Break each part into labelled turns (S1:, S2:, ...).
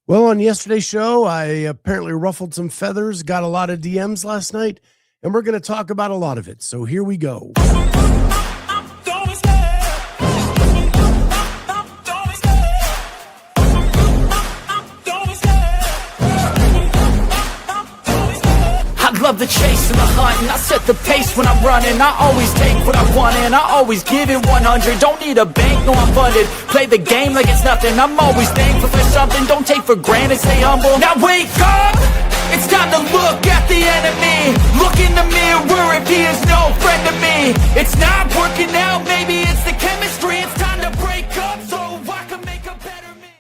S1: Well, on yesterday's show, I apparently ruffled some feathers, got a lot of DMs last night, and we're going to talk about a lot of it. So here we go.
S2: Love the chase and the hunt, and I set the pace when I'm running. I always take what I want and I always give it 100. Don't need a bank, no I'm funded. Play the game like it's nothing. I'm always thankful for something. Don't take for granted, stay humble. Now wake up! It's time to look at the enemy. Look in the mirror if he is no friend to me. It's not working out, maybe it's the chemistry. It's time to break up so I can make a better me.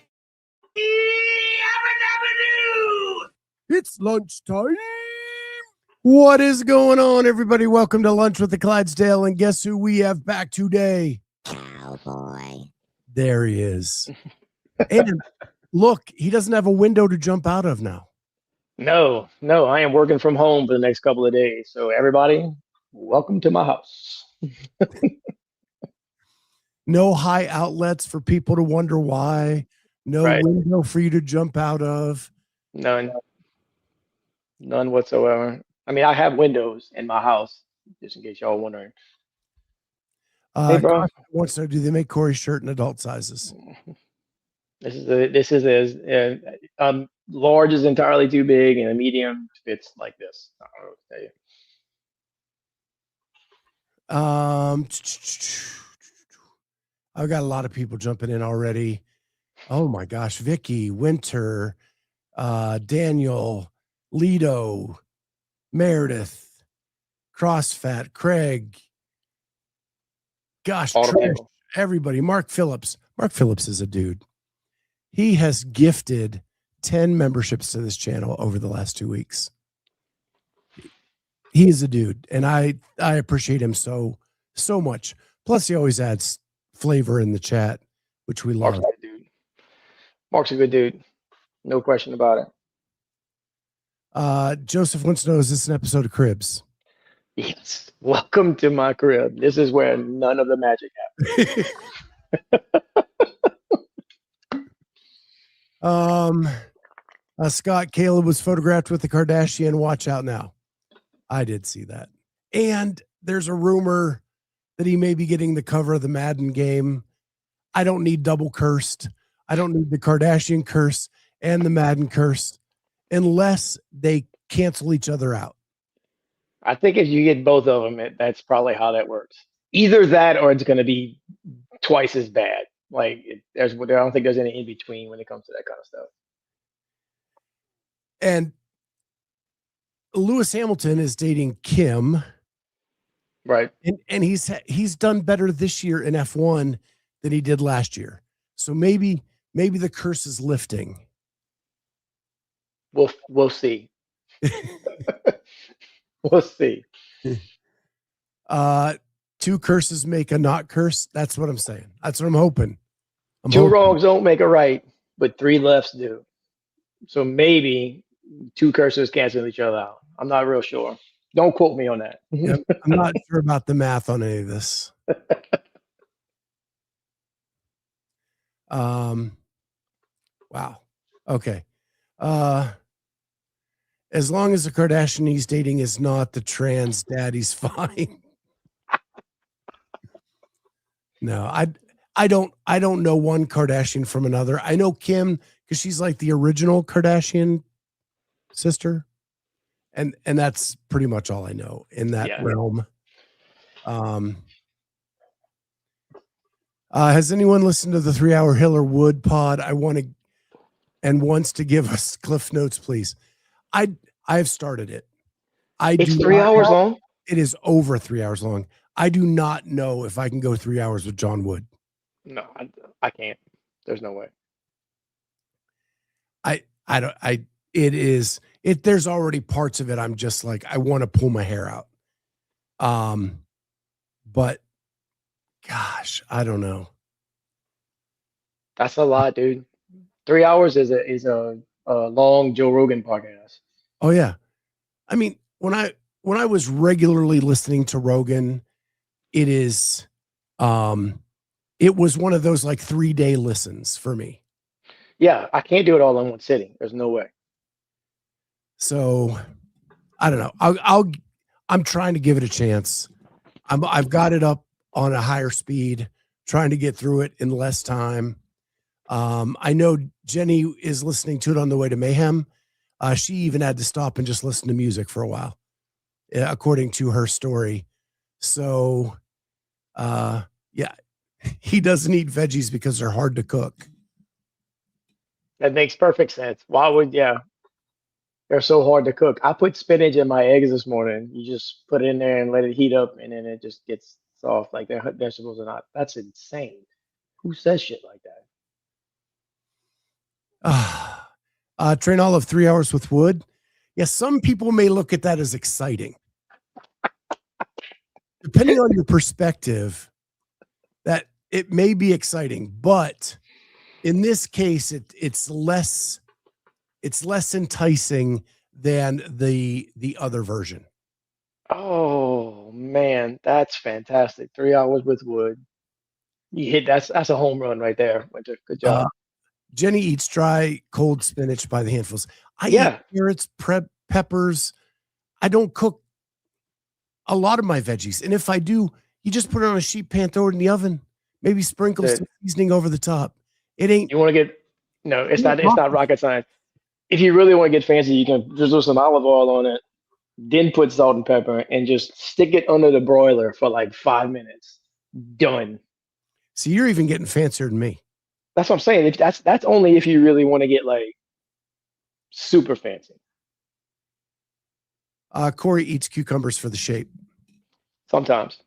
S1: It's lunchtime. What is going on, everybody? Welcome to Lunch with the Clydesdale, and guess who we have back today?
S3: Cowboy.
S1: There he is. And look, he doesn't have a window to jump out of now.
S4: No, I am working from home for the next couple of days. So everybody, welcome to my house.
S1: No high outlets for people to wonder why. No
S4: Right.
S1: window for you to jump out of.
S4: None whatsoever. I mean, I have windows in my house, just in case y'all wondering. Hey, bro.
S1: CrossFit wants to know, do they make Corey's shirt in adult sizes?
S4: This is large is entirely too big, and a medium fits like this. I don't know what to tell you.
S1: I've got a lot of people jumping in already. Oh my gosh, Vicky, Winter, Daniel, Lido, Meredith, CrossFit, Craig. Gosh, Trish, everybody. Mark Phillips. Mark Phillips is a dude. He has gifted 10 memberships to this channel over the last 2 weeks. He is a dude, and I appreciate him so much. Plus, he always adds flavor in the chat, which we love.
S4: Mark's a good dude. No question about it.
S1: Joseph wants to know, is this an episode of Cribs?
S4: Yes. Welcome to my crib. This is where none of the magic happens.
S1: Scott, Caleb was photographed with the Kardashian. Watch out now. I did see that. And there's a rumor that he may be getting the cover of the Madden game. I don't need double cursed. I don't need the Kardashian curse and the Madden curse unless they cancel each other out.
S4: I think if you get both of them, that's probably how that works. Either that or it's going to be twice as bad. I don't think there's any in between when it comes to that kind of stuff.
S1: And Lewis Hamilton is dating Kim.
S4: Right.
S1: And he's done better this year in F1 than he did last year. So maybe the curse is lifting.
S4: We'll see. We'll see.
S1: Two curses make a not curse. That's what I'm saying. That's what I'm hoping.
S4: Two wrongs don't make a right, but three lefts do. So maybe two curses cancel each other out. I'm not real sure. Don't quote me on that.
S1: Yeah, I'm not sure about the math on any of this. Wow. Okay. As long as the Kardashian he's dating is not the trans dad, he's fine. No, I don't know one Kardashian from another. I know Kim because she's like the original Kardashian sister. And that's pretty much all I know in that realm. Has anyone listened to the 3-hour Hiller Wood pod? Wants to give us Cliff Notes, please. I've started it.
S4: It's 3 hours long?
S1: It is over 3 hours long. I do not know if I can go 3 hours with John Wood.
S4: No, I can't. There's no way.
S1: There's already parts of it I'm just like, I want to pull my hair out. But gosh, I don't know.
S4: That's a lot, dude. 3 hours is a long Joe Rogan podcast.
S1: Oh yeah. I mean, when I was regularly listening to Rogan, it was one of those like 3-day listens for me.
S4: Yeah, I can't do it all in one sitting. There's no way.
S1: So I don't know. I'm trying to give it a chance. I've got it up on a higher speed, trying to get through it in less time. I know Jenny is listening to it on the way to Mayhem. She even had to stop and just listen to music for a while, according to her story. So, yeah, he doesn't eat veggies because they're hard to cook.
S4: That makes perfect sense. Why would, yeah, they're so hard to cook. I put spinach in my eggs this morning. You just put it in there and let it heat up, and then it just gets soft. Like their vegetables are not. That's insane. Who says shit like that?
S1: Train all of 3 hours with wood. Yeah, some people may look at that as exciting. Depending on your perspective, that it may be exciting, but in this case, it's less enticing than the other version.
S4: Oh man, that's fantastic. 3 hours with wood. You hit that's a home run right there, Winter. Good job.
S1: Jenny eats dry, cold spinach by the handfuls. I
S4: Yeah.
S1: eat carrots, peppers. I don't cook a lot of my veggies. And if I do, you just put it on a sheet pan, throw it in the oven, maybe sprinkle some seasoning over the top. It ain't.
S4: You want to get no, it's not rocket science. If you really want to get fancy, you can drizzle some olive oil on it, then put salt and pepper, and just stick it under the broiler for like 5 minutes. Done.
S1: See, you're even getting fancier than me.
S4: That's what I'm saying. If that's only if you really want to get like super fancy.
S1: Corey eats cucumbers for the shape.
S4: Sometimes.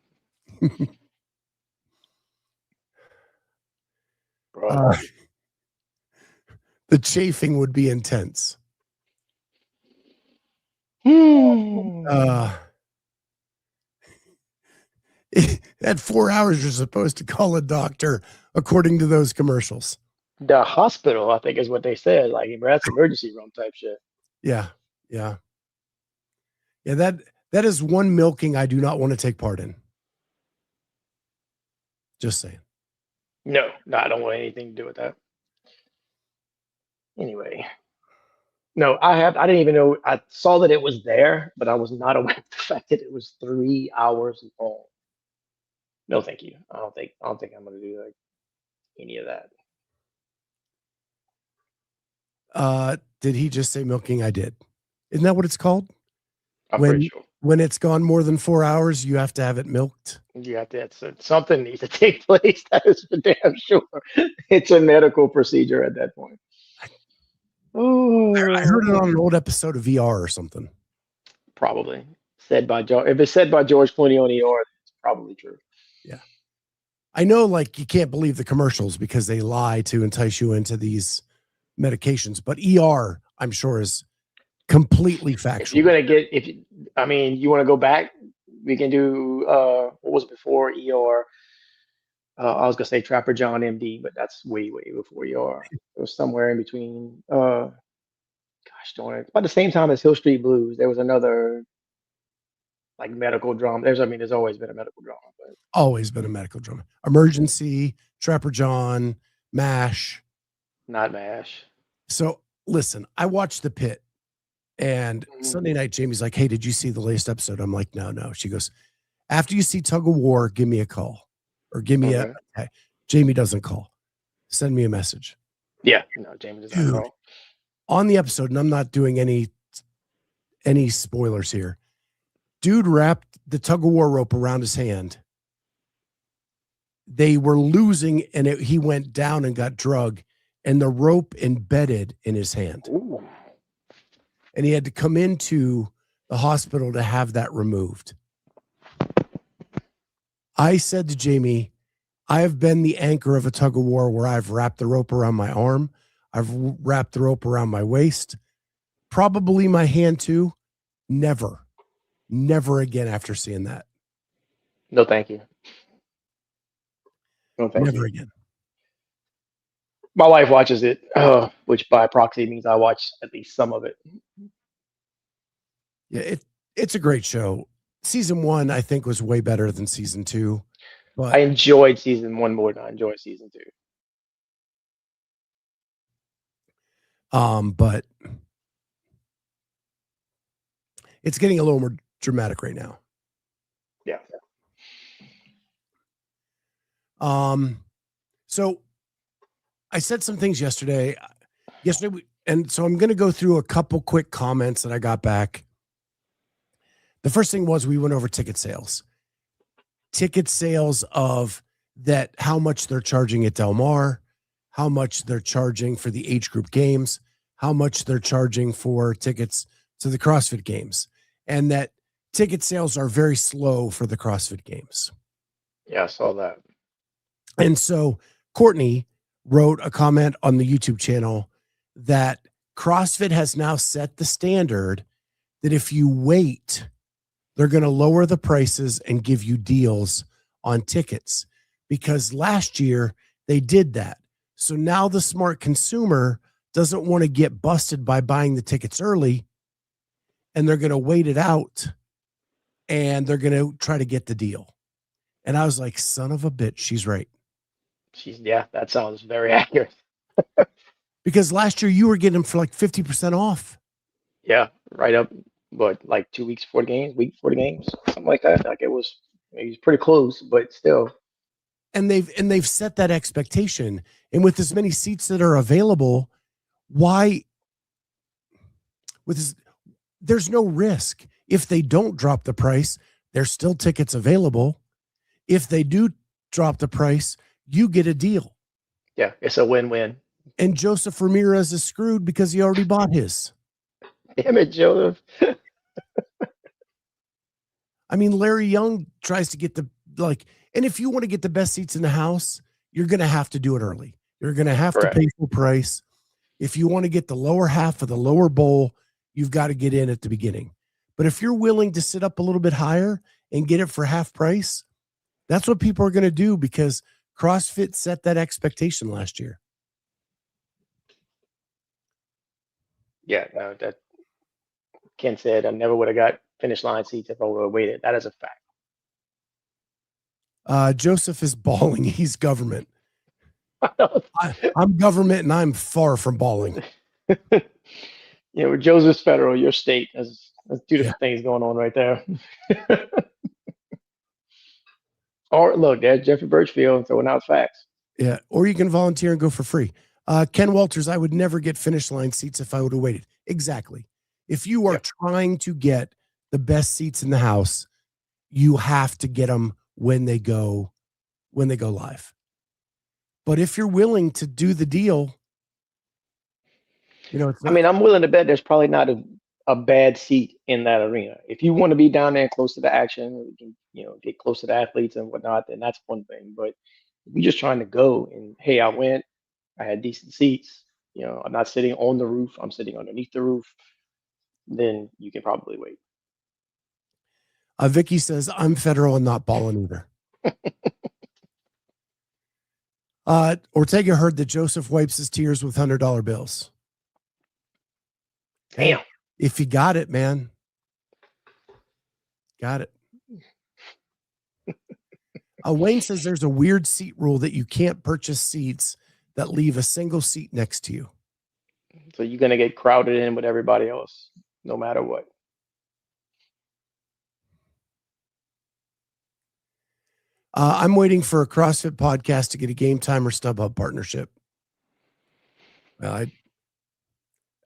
S1: The chafing would be intense. At 4 hours, you're supposed to call a doctor, according to those commercials.
S4: The hospital, I think, is what they said. Like, that's emergency room type shit.
S1: Yeah. That is one milking I do not want to take part in. Just saying.
S4: No, I don't want anything to do with that. Anyway. No, I didn't even know. I saw that it was there, but I was not aware of the fact that it was 3 hours long. No, thank you. I don't think I'm gonna do like any of that.
S1: Did he just say milking? I did. Isn't that what it's called?
S4: I'm pretty sure.
S1: When it's gone more than 4 hours, you have to have it milked.
S4: You have to. Something needs to take place. That is for damn sure. It's a medical procedure at that point. Oh,
S1: I heard it on an old episode of VR or something.
S4: Probably said by George. If it's said by George Clooney on ER, it's probably true.
S1: Yeah, I know. Like, you can't believe the commercials because they lie to entice you into these medications, but ER, I'm sure, is completely factual.
S4: If you're gonna get, you want to go back, we can do what was it before ER? I was gonna say Trapper John MD, but that's way before ER. It was somewhere in between. Gosh darn it! About the same time as Hill Street Blues, there was another like medical drama. There's always been a medical drama, but
S1: always been a medical drama. Emergency, Trapper John, MASH,
S4: not MASH.
S1: So listen, I watched The Pit, and Sunday night, Jamie's like, "Hey, did you see the latest episode?" I'm like, "No." She goes, "After you see Tug of War, give me a call or give me a." Okay. Jamie doesn't call. Send me a message.
S4: Yeah, no, Jamie doesn't call.
S1: On the episode, and I'm not doing any spoilers here. Dude wrapped the tug of war rope around his hand. They were losing, and he went down and got drugged, and the rope embedded in his hand.
S4: Ooh.
S1: And he had to come into the hospital to have that removed. I said to Jamie, I have been the anchor of a tug of war where I've wrapped the rope around my arm. I've wrapped the rope around my waist, probably my hand too. Never again after seeing that.
S4: No, thank you. No, thank
S1: Never
S4: you.
S1: again.
S4: My wife watches it, which by proxy means I watch at least some of it.
S1: Yeah, it's a great show. Season 1, I think, was way better than season 2. But
S4: I enjoyed season 1 more than I enjoyed season 2.
S1: But it's getting a little more dramatic right now.
S4: Yeah.
S1: So I said some things yesterday. And so I'm going to go through a couple quick comments that I got back. The first thing was we went over ticket sales of that, how much they're charging at Del Mar, how much they're charging for the age group games, how much they're charging for tickets to the CrossFit games, and that ticket sales are very slow for the CrossFit games.
S4: Yeah, I saw that.
S1: And so Courtney wrote a comment on the YouTube channel that CrossFit has now set the standard that if you wait, they're going to lower the prices and give you deals on tickets, because last year they did that. So now the smart consumer doesn't want to get busted by buying the tickets early, and they're going to wait it out and they're going to try to get the deal. And I was like, son of a bitch, she's right.
S4: That sounds very accurate.
S1: Because last year you were getting them for like 50% off.
S4: Yeah, right up, like 2 weeks before the games, week before the games, something like that. Like it was pretty close, but still.
S1: And they've set that expectation. And with as many seats that are available, there's no risk. If they don't drop the price, there's still tickets available. If they do drop the price, you get a deal.
S4: Yeah, it's a win-win.
S1: And Joseph Ramirez is screwed because he already bought his.
S4: Damn it, Joseph.
S1: I mean, Larry Young tries to get and if you want to get the best seats in the house, you're going to have to do it early. You're going to have to pay full price. If you want to get the lower half of the lower bowl, you've got to get in at the beginning. But if you're willing to sit up a little bit higher and get it for half price, that's what people are going to do, because CrossFit set that expectation last year.
S4: Yeah, no, that Ken said I never would have got finish line seats if I would have waited. That is a fact.
S1: Joseph is balling. He's government. I'm government, and I'm far from balling.
S4: Joseph's federal, your state. That's two different things going on right there. Or look, there's Jeffrey Birchfield throwing out facts.
S1: Yeah, or you can volunteer and go for free. Ken Walters, I would never get finish line seats if I would have waited. Exactly. If you are trying to get the best seats in the house, you have to get them when they go live. But if you're willing to do the deal,
S4: I'm willing to bet there's probably not a bad seat in that arena. If you want to be down there close to the action, get close to the athletes and whatnot, then that's one thing. But if you're just trying to go and, hey, I went, I had decent seats, I'm not sitting on the roof, I'm sitting underneath the roof, then you can probably wait.
S1: Vicky says, I'm federal and not balling either. Ortega heard that Joseph wipes his tears with $100 bills.
S4: Damn.
S1: Hey, if you got it, man. Got it. Wayne says there's a weird seat rule that you can't purchase seats that leave a single seat next to you.
S4: So you're going to get crowded in with everybody else, no matter what.
S1: I'm waiting for a CrossFit podcast to get a Game Time or StubHub partnership. Well,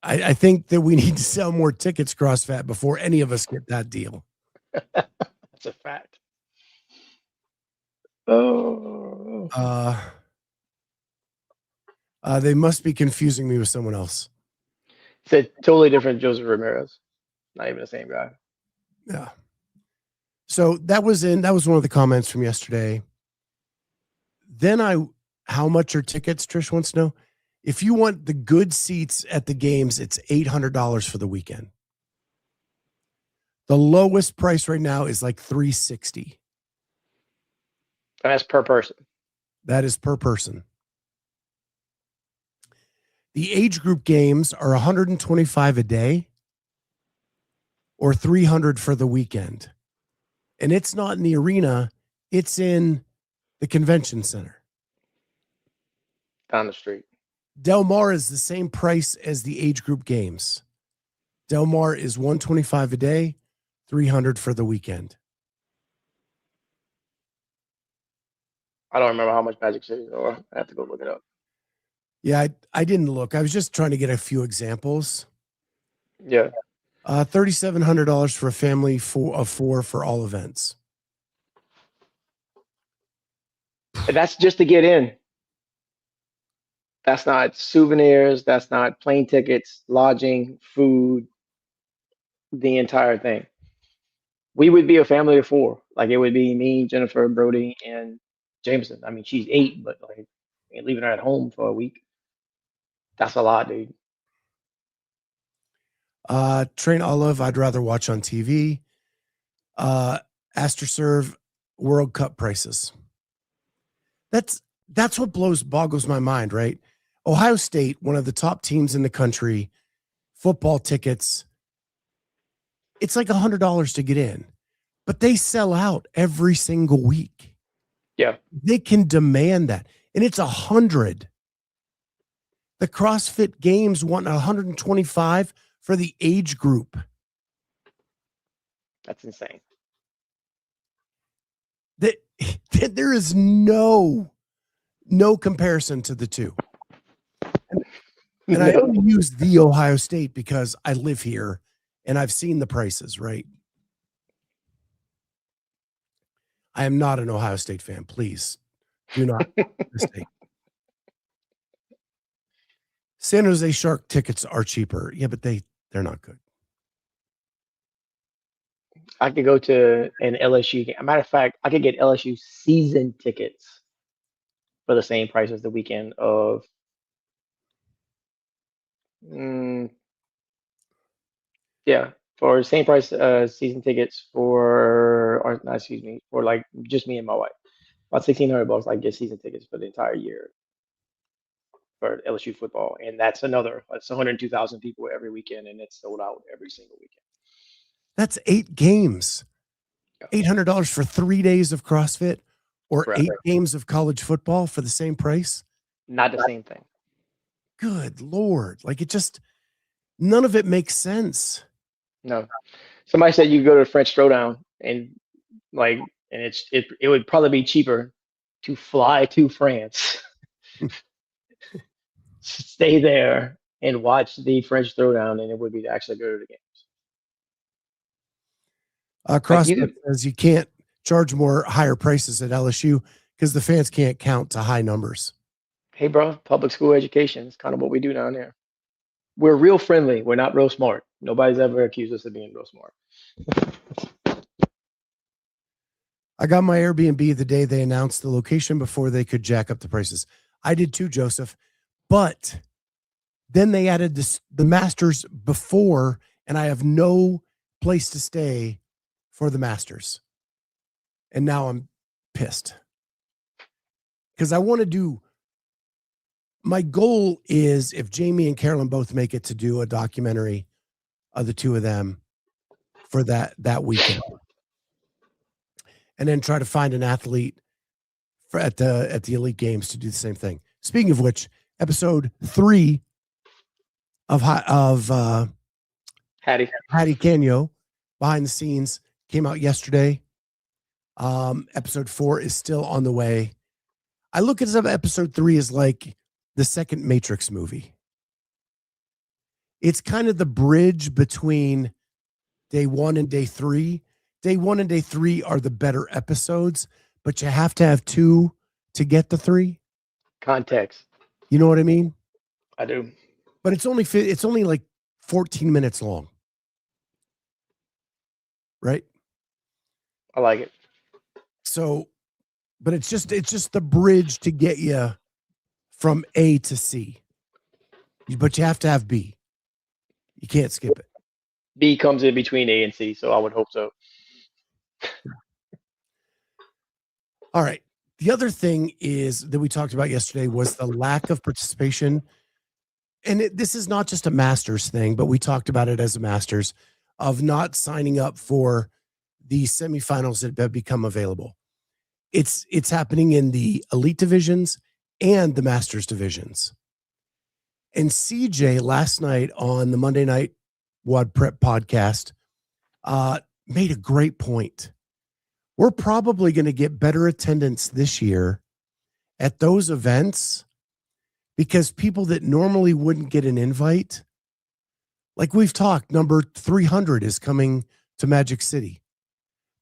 S1: I think that we need to sell more tickets, CrossFit, before any of us get that deal.
S4: That's a fact. Oh.
S1: They must be confusing me with someone else.
S4: It's a totally different Joseph Ramirez. Not even the same guy.
S1: Yeah. So that was one of the comments from yesterday. Then how much are tickets? Trish wants to know. If you want the good seats at the games, it's $800 for the weekend. The lowest price right now is like $360.
S4: That's per person.
S1: That is per person. The age group games are $125 a day or $300 for the weekend. And it's not in the arena. It's in the convention center.
S4: Down the street.
S1: Del Mar is the same price as the age group games. Del Mar is $125 a day, $300 for the weekend.
S4: I don't remember how much Magic City or I have to go look it up.
S1: Yeah, I didn't look. I was just trying to get a few examples.
S4: Yeah.
S1: $3,700 for a family of four for all events.
S4: And that's just to get in. That's not souvenirs. That's not plane tickets, lodging, food, the entire thing. We would be a family of four. Like it would be me, Jennifer, Brody, and Jameson. I mean, she's 8, but like leaving her at home for a week. That's a lot, dude.
S1: Train Olive, I'd rather watch on TV. Astroserve World Cup prices. That's what boggles my mind, right? Ohio State, one of the top teams in the country, football tickets, it's like $100 to get in, but they sell out every single week.
S4: Yeah.
S1: They can demand that. And it's 100. The CrossFit Games want 125 for the age group.
S4: That's insane.
S1: There is no comparison to the two. And I only use the Ohio State because I live here and I've seen the prices, right? I am not an Ohio State fan. Please do not mistake. San Jose Shark tickets are cheaper. Yeah, but they're not good.
S4: I could go to an LSU game. As a matter of fact, I could get LSU season tickets for the same price as the weekend of for the same price season tickets for like just me and my wife. About $1,600 I get season tickets for the entire year for LSU football. And that's 102,000 people every weekend, and it's sold out every single weekend.
S1: That's 8 games. $800 for 3 days of CrossFit or
S4: Correct.
S1: 8 games of college football for the same price?
S4: Not the same thing.
S1: Good Lord. Like none of it makes sense.
S4: No. Somebody said you go to the French Throwdown and it would probably be cheaper to fly to France, stay there and watch the French Throwdown, and it would be to actually go to the games.
S1: CrossFit says you can't charge higher prices at LSU because the fans can't count to high numbers.
S4: Hey, bro, public school education is kind of what we do down there. We're real friendly. We're not real smart. Nobody's ever accused us of being real smart.
S1: I got my Airbnb the day they announced the location before they could jack up the prices. I did too, Joseph. But then they added the Masters before, and I have no place to stay for the Masters. And now I'm pissed. Because I want to do, my goal is if Jamie and Carolyn both make it to do a documentary of the two of them for that weekend. And then try to find an athlete at the Elite Games to do the same thing. Speaking of which, episode 3 of Hattie Kanyo, behind the scenes, came out yesterday. Episode 4 is still on the way. I look at episode 3 as like the second Matrix movie. It's kind of the bridge between day 1 and day 3. Day 1 and day 3 are the better episodes, but you have to have 2 to get the 3.
S4: Context.
S1: You know what I mean?
S4: I do.
S1: But it's only like 14 minutes long. Right?
S4: I like it.
S1: So, but it's just the bridge to get you from A to C. But you have to have B. You can't skip it.
S4: B comes in between A and C, so I would hope so.
S1: All right. The other thing is that we talked about yesterday was the lack of participation. And this is not just a Masters thing, but we talked about it as a Masters of not signing up for the semifinals that have become available. It's happening in the Elite divisions and the Masters divisions. And CJ last night on the Monday Night WOD Prep podcast made a great point. We're probably going to get better attendance this year at those events because people that normally wouldn't get an invite, like we've talked, number 300 is coming to Magic City.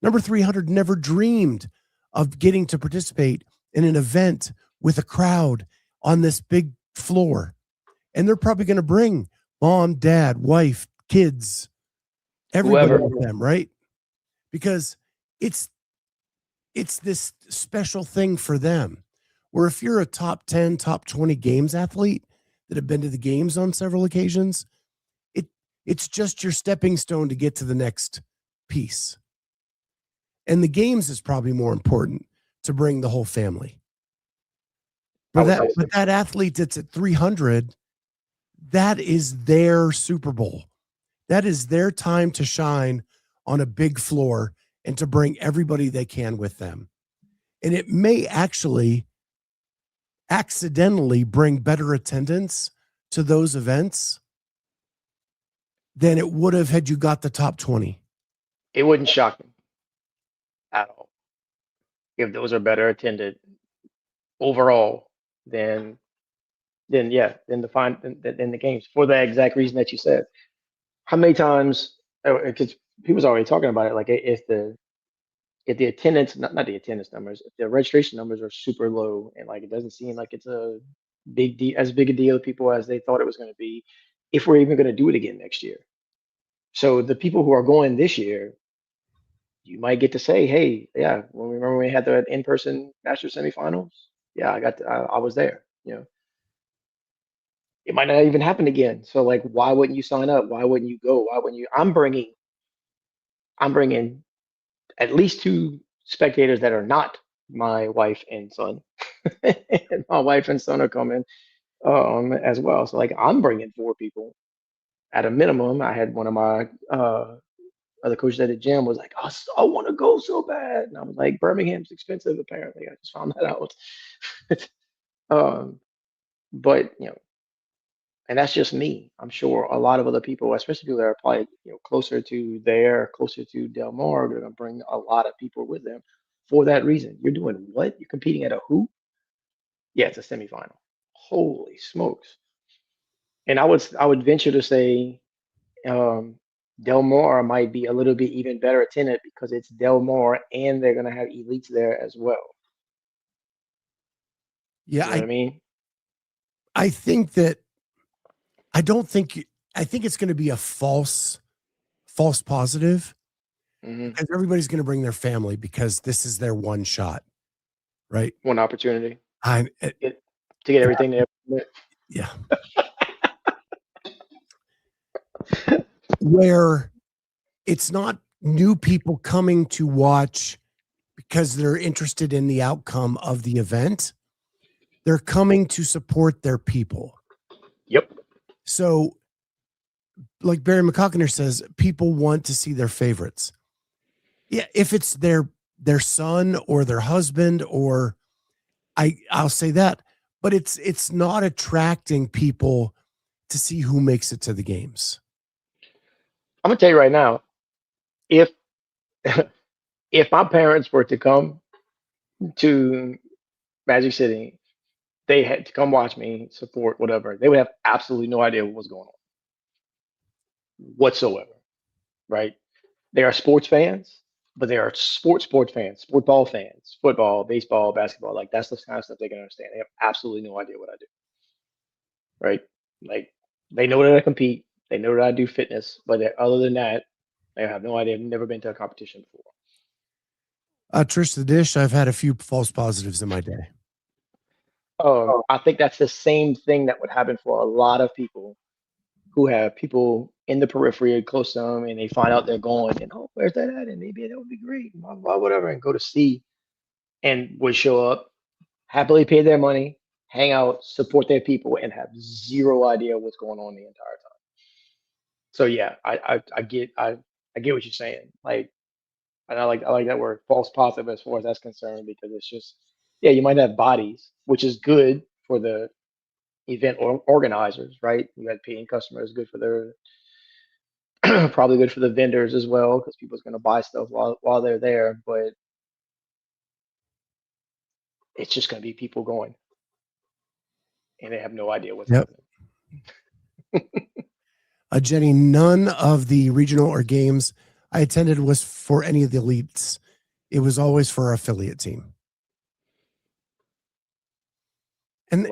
S1: Number 300 never dreamed of getting to participate in an event with a crowd on this big floor. And they're probably going to bring mom, dad, wife, kids, everybody
S4: Whoever.
S1: with them, right? Because it's this special thing for them. Where if you're a top 10, top 20 games athlete that have been to the games on several occasions, it's just your stepping stone to get to the next piece. And the games is probably more important to bring the whole family. But that athlete that's at 300, that is their Super Bowl. That is their time to shine on a big floor and to bring everybody they can with them. And it may actually accidentally bring better attendance to those events than it would have had you got the top 20.
S4: It wouldn't shock me at all if those are better attended overall than the games for the exact reason that you said. How many times? Because he was already talking about it. Like if the attendance, not the attendance numbers, if the registration numbers are super low and like it doesn't seem like it's a as big a deal to people as they thought it was going to be, if we're even going to do it again next year. So the people who are going this year, you might get to say, hey, yeah, remember when we had the in-person Masters semifinals? Yeah, I was there. You know, it might not even happen again. So like, why wouldn't you sign up? Why wouldn't you go? Why wouldn't you? I'm bringing at least 2 spectators that are not my wife and son. And my wife and son are coming as well. So like, I'm bringing 4 people at a minimum. I had one of my other coaches at the gym was like, I want to go so bad. And I was like, Birmingham's expensive, apparently. I just found that out. But, and that's just me. I'm sure a lot of other people, especially people that are probably, closer to Del Mar, they're going to bring a lot of people with them for that reason. You're doing what? You're competing at a who? Yeah, it's a semifinal. Holy smokes. And I would venture to say, Del Mar might be a little bit even better attended because it's Del Mar and they're going to have elites there as well.
S1: Yeah,
S4: you know what I mean?
S1: I think that I think it's going to be a false positive because everybody's going to bring their family because this is their one shot, right?
S4: One opportunity
S1: to
S4: get everything there.
S1: Yeah. Where it's not new people coming to watch because they're interested in the outcome of the event. They're coming to support their people.
S4: Yep.
S1: So, like Barry McCockiner says, people want to see their favorites. Yeah, if it's their son or their husband, or I'll say that, but it's not attracting people to see who makes it to the games.
S4: I'm gonna tell you right now, if if my parents were to come to Magic City, they had to come watch me, support, whatever, they would have absolutely no idea what was going on whatsoever, right? They are sports fans, but they are sports fans, football fans, football, baseball, basketball. Like that's the kind of stuff they can understand. They have absolutely no idea what I do, right? Like they know that I compete, they know that I do fitness, but other than that, they have no idea. I've never been to a competition before.
S1: Trish the Dish, I've had a few false positives in my day.
S4: I think that's the same thing that would happen for a lot of people who have people in the periphery close to them, and they find out they're going, and where's that at? And maybe that would be great, blah, blah, whatever, and go to see, and would show up, happily pay their money, hang out, support their people, and have zero idea what's going on the entire time. So yeah, I get what you're saying. Like, and I like that word, false positive, as far as that's concerned, because it's just, yeah, you might have bodies, which is good for the event organizers, right? You had paying customers, good for their probably good for the vendors as well, because people's going to buy stuff while they're there. But it's just going to be people going, and they have no idea what's
S1: Yep.
S4: happening.
S1: Jenny, none of the regional or games I attended was for any of the elites. It was always for our affiliate team. And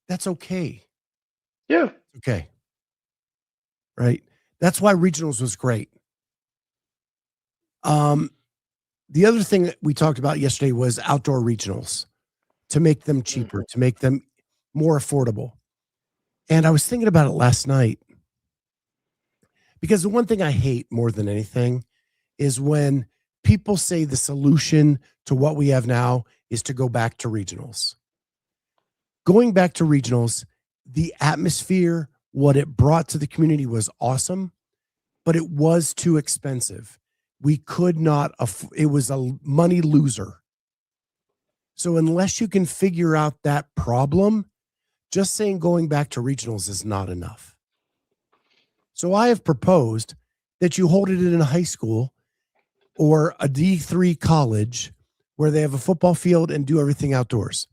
S1: that's okay.
S4: Yeah.
S1: Okay. Right. That's why regionals was great. The other thing that we talked about yesterday was outdoor regionals to make them cheaper, to make them more affordable. And I was thinking about it last night because the one thing I hate more than anything is when people say the solution to what we have now is to go back to regionals. Going back to regionals, the atmosphere, what it brought to the community was awesome, but it was too expensive. We could not, it was a money loser. So unless you can figure out that problem, just saying going back to regionals is not enough. So I have proposed that you hold it in a high school or a D3 college where they have a football field and do everything outdoors.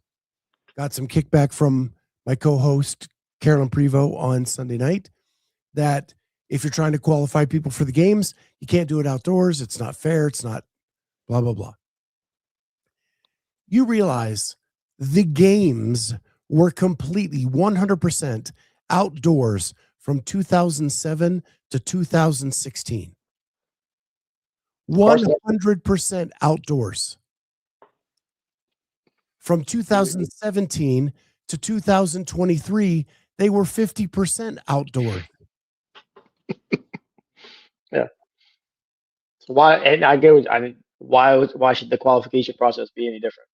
S1: Got some kickback from my co-host, Carolyn Prevost, on Sunday night that if you're trying to qualify people for the games, you can't do it outdoors. It's not fair. It's not blah, blah, blah. You realize the games were completely 100% outdoors from 2007 to 2016. 100% outdoors. From 2017 to 2023, they were 50% outdoors.
S4: Yeah. So why? And I get what I mean. Why should the qualification process be any different?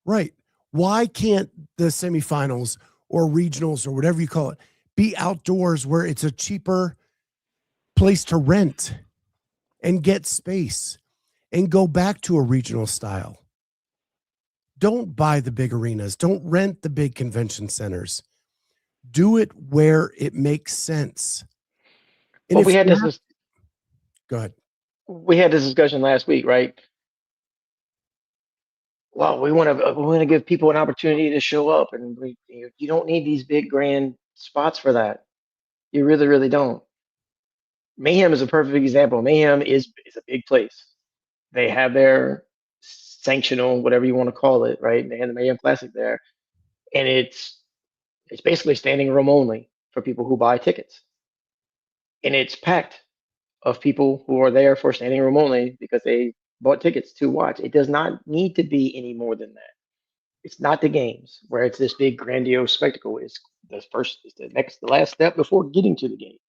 S1: Right. Why can't the semifinals or regionals or whatever you call it be outdoors where it's a cheaper place to rent and get space and go back to a regional style? Don't buy the big arenas. Don't rent the big convention centers. Do it where it makes sense. And
S4: Well, we had this.
S1: Go ahead.
S4: We had this discussion last week, right? Well, we want to give people an opportunity to show up, and you don't need these big grand spots for that. You really, really don't. Mayhem is a perfect example. Mayhem is a big place. They have their sanctional, whatever you want to call it, right? They have the Mayhem Classic there, and it's basically standing room only for people who buy tickets, and it's packed of people who are there for standing room only because they bought tickets to watch. It does not need to be any more than that. It's not the games where it's this big grandiose spectacle. It's the last step before getting to the games.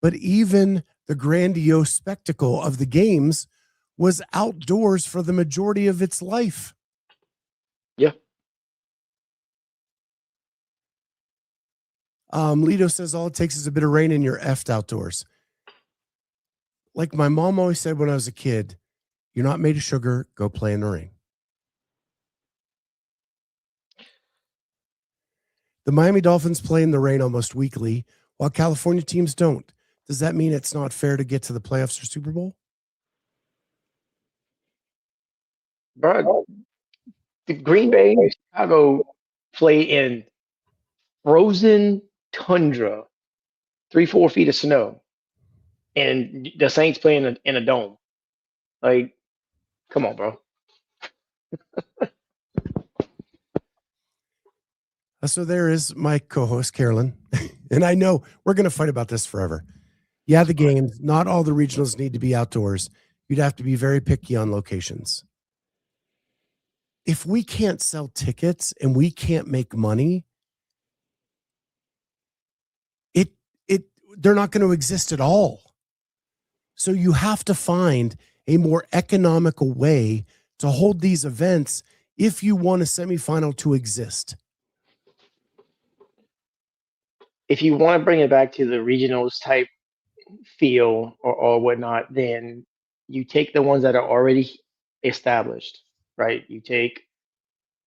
S1: But even the grandiose spectacle of the games was outdoors for the majority of its life.
S4: Yeah.
S1: Lito says all it takes is a bit of rain and you're effed outdoors. Like my mom always said when I was a kid, you're not made of sugar, go play in the rain. The Miami Dolphins play in the rain almost weekly, while California teams don't. Does that mean it's not fair to get to the playoffs or Super Bowl?
S4: Bro, the Green Bay and Chicago play in frozen tundra, 3-4 feet of snow, and the Saints play in a dome. Like, come on, bro.
S1: So there is my co-host, Carolyn. And I know we're going to fight about this forever. Yeah, the games, not all the regionals need to be outdoors. You'd have to be very picky on locations. If we can't sell tickets and we can't make money, they're not going to exist at all. So you have to find a more economical way to hold these events if you want a semifinal to exist.
S4: If you want to bring it back to the regionals type feel or whatnot, then you take the ones that are already established, right? You take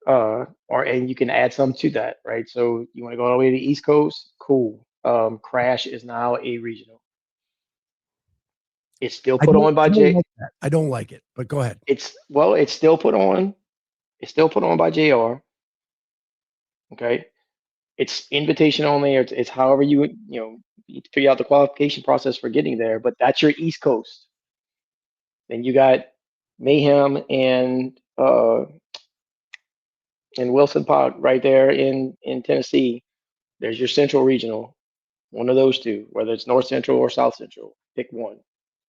S4: and you can add some to that, right? So you want to go all the way to the East Coast? Cool. Crash is now a regional. It's still put on by
S1: I don't
S4: J.
S1: like that. I don't like it, but go ahead.
S4: It's still put on. It's still put on by JR. Okay. It's invitation only. It's however you figure out the qualification process for getting there. But that's your East Coast. Then you got Mayhem and Wilson Park right there in Tennessee. There's your Central Regional. One of those two, whether it's North Central or South Central, pick one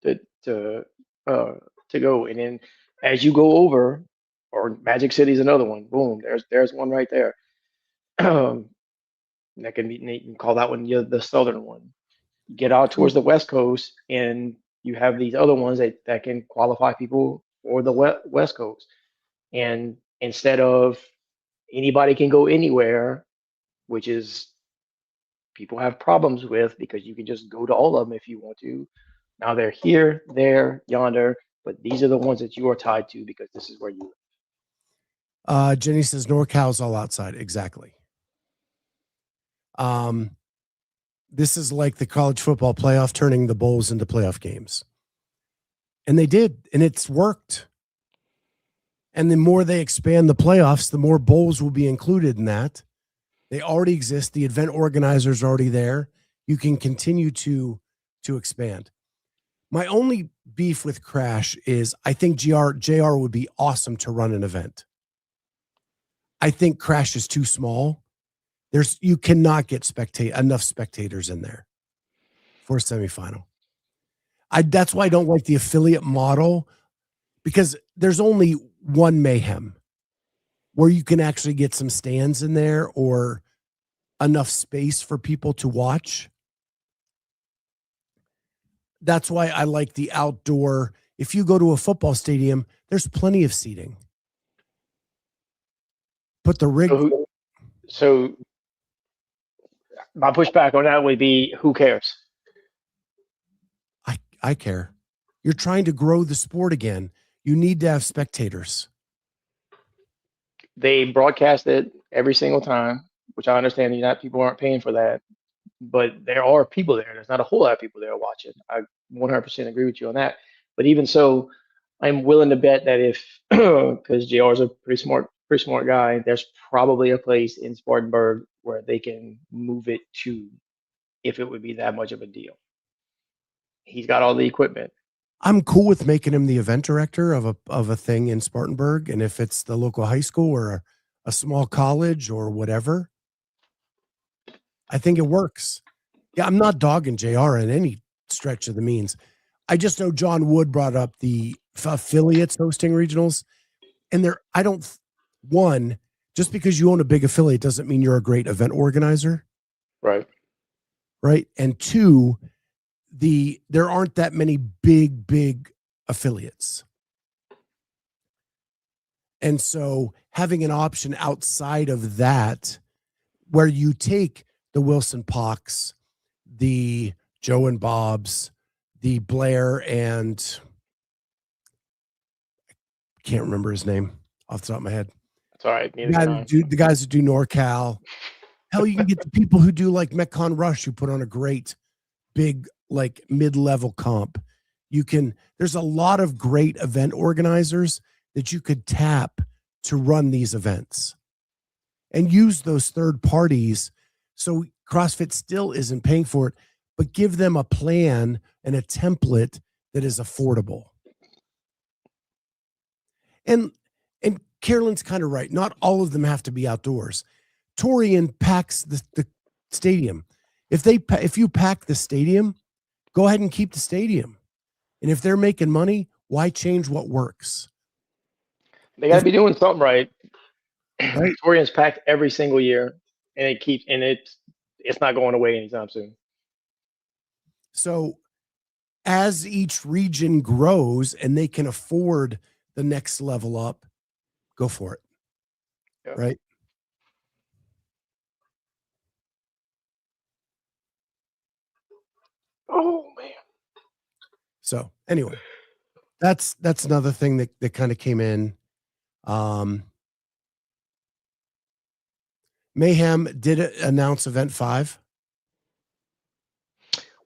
S4: to to uh, to go. And then as you go over, or Magic City's another one. Boom, there's one right there. That can be, you can call that one the southern one. Get out towards the West Coast, and you have these other ones that can qualify people for the West Coast. And instead of anybody can go anywhere, which is people have problems with because you can just go to all of them if you want to. Now they're here, there, yonder, but these are the ones that you are tied to because this is where you live.
S1: Jenny says NorCal's all outside. Exactly. This is like the college football playoff turning the bowls into playoff games. And they did, and it's worked. And the more they expand the playoffs, the more bowls will be included in that. They already exist. The event organizers are already there. You can continue to expand. My only beef with Crash is I think JR would be awesome to run an event. I think Crash is too small. You cannot get enough spectators in there for a semifinal. That's why I don't like the affiliate model, because there's only one Mayhem where you can actually get some stands in there or enough space for people to watch. That's why I like the outdoor. If you go to a football stadium, there's plenty of seating. Put the rig.
S4: So my pushback on that would be, who cares?
S1: I care. You're trying to grow the sport again. You need to have spectators.
S4: They broadcast it every single time, which I understand people aren't paying for that, but there are people there. There's not a whole lot of people there watching. I 100% agree with you on that. But even so, I'm willing to bet that if, because JR is a pretty smart guy, there's probably a place in Spartanburg where they can move it to, if it would be that much of a deal. He's got all the equipment.
S1: I'm cool with making him the event director of a thing in Spartanburg, and if it's the local high school or a small college or whatever, I think it works. Yeah, I'm not dogging JR in any stretch of the means. I just know John Wood brought up the affiliates hosting regionals, and just because you own a big affiliate doesn't mean you're a great event organizer.
S4: Right.
S1: And two, there aren't that many big affiliates. And so having an option outside of that, where you take the Wilson Pox, the Joe and Bob's, the Blair, and I can't remember his name off the top of my head.
S4: That's all right.
S1: The guys that do NorCal. Hell, you can get the people who do like Metcon Rush, who put on a great big, like mid-level comp. There's a lot of great event organizers that you could tap to run these events and use those third parties. So CrossFit still isn't paying for it, but give them a plan and a template that is affordable. And Carolyn's kind of right. Not all of them have to be outdoors. Torian packs the stadium. If you pack the stadium, go ahead and keep the stadium. And if they're making money, why change what works?
S4: They got to be doing something right. Torian's packed every single year, and it's not going away anytime soon.
S1: So as each region grows and they can afford the next level up, go for it.
S4: Yeah.
S1: Right?
S4: Oh man.
S1: So anyway, that's another thing that kind of came in. Mayhem did announce event 5.